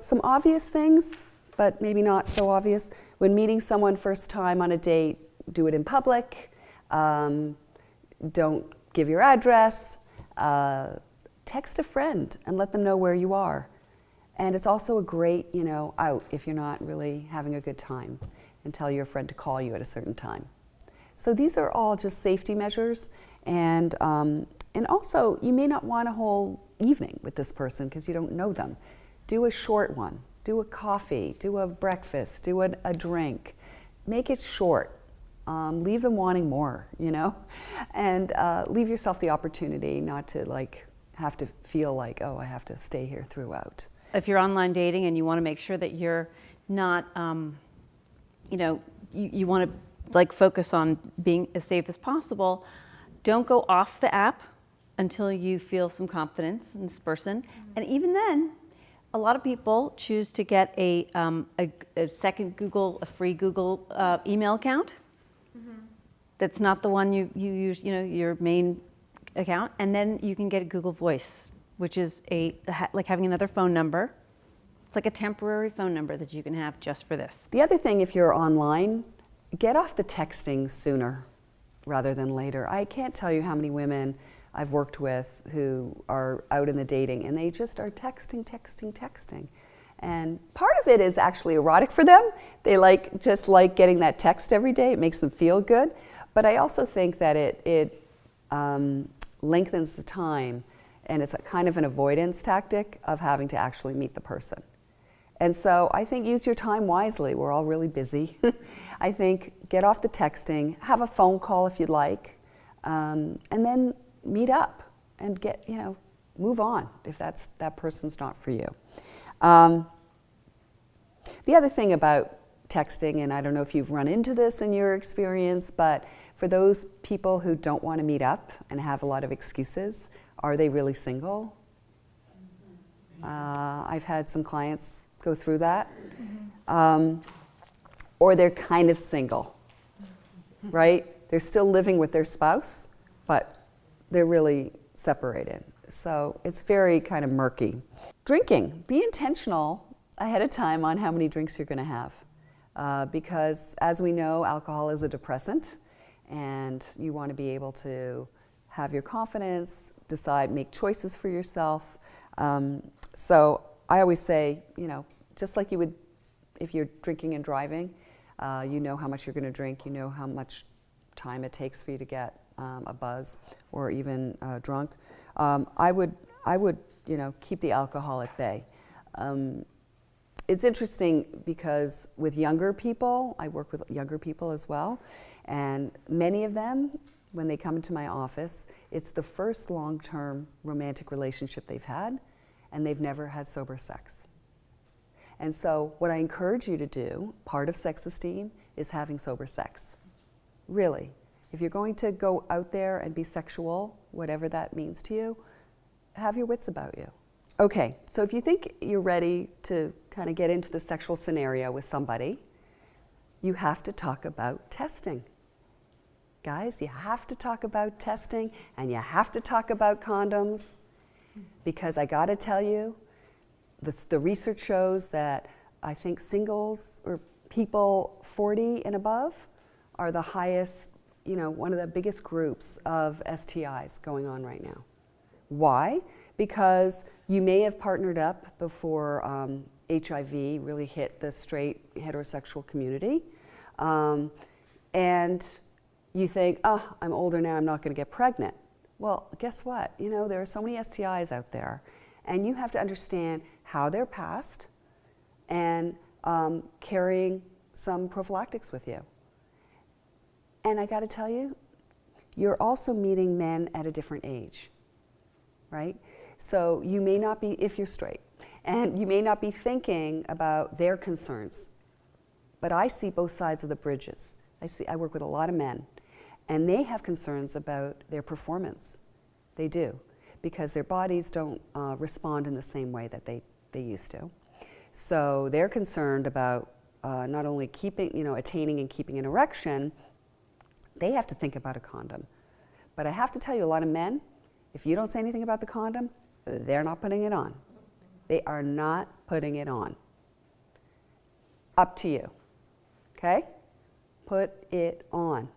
some obvious things, but maybe not so obvious. When meeting someone first time on a date, do it in public. Don't give your address. Text a friend and let them know where you are. And it's also a great, out if you're not really having a good time, and tell your friend to call you at a certain time. So these are all just safety measures, and also you may not want a whole evening with this person because you don't know them. Do a short one. Do a coffee. Do a breakfast. Do a drink. Make it short. Leave them wanting more, and leave yourself the opportunity not to have to feel like, oh, I have to stay here throughout. If you're online dating and you want to make sure that you're not, you want to focus on being as safe as possible, don't go off the app until you feel some confidence in this person. And even then, a lot of people choose to get a second a free Google email account. That's not the one you use, your main account. And then you can get a Google Voice, which is like having another phone number. It's like a temporary phone number that you can have just for this. The other thing, if you're online, get off the texting sooner rather than later. I can't tell you how many women I've worked with who are out in the dating and they just are texting. And part of it is actually erotic for them. They just like getting that text every day. It makes them feel good. But I also think that it lengthens the time, and it's a kind of an avoidance tactic of having to actually meet the person. And so I think use your time wisely. We're all really busy. I think get off the texting, have a phone call if you'd like, and then meet up and move on if that person's not for you. The other thing about texting, and I don't know if you've run into this in your experience, but for those people who don't want to meet up and have a lot of excuses, are they really single? I've had some clients go through that. Or they're kind of single, right? They're still living with their spouse, but they're really separated. So it's very kind of murky. Drinking, be intentional ahead of time on how many drinks you're going to have. Because as we know, alcohol is a depressant, and you want to be able to have your confidence, make choices for yourself. So I always say, just like you would if you're drinking and driving, you know how much you're going to drink, you know how much time it takes for you to get a buzz or even drunk. I would keep the alcohol at bay. It's interesting because with younger people, I work with younger people as well, and many of them, when they come into my office, it's the first long-term romantic relationship they've had, and they've never had sober sex. And so what I encourage you to do, part of sex esteem, is having sober sex. Really. If you're going to go out there and be sexual, whatever that means to you, have your wits about you. Okay, so if you think you're ready to kind of get into the sexual scenario with somebody, you have to talk about testing. Guys, you have to talk about testing, and you have to talk about condoms, because I gotta tell you, the research shows that I think singles or people 40 and above are the highest, one of the biggest groups of STIs going on right now. Why? Because you may have partnered up before HIV really hit the straight heterosexual community, and you think, oh, I'm older now, I'm not going to get pregnant. Well, guess what? There are so many STIs out there, and you have to understand how they're passed and carrying some prophylactics with you. And I got to tell you, you're also meeting men at a different age, right? So you may not be, if you're straight, and you may not be thinking about their concerns, but I see both sides of the bridges. I work with a lot of men, and they have concerns about their performance. They do, because their bodies don't respond in the same way that they used to. So they're concerned about not only attaining and keeping an erection, they have to think about a condom. But I have to tell you, a lot of men, if you don't say anything about the condom, they're not putting it on. They are not putting it on. Up to you. Okay? Put it on.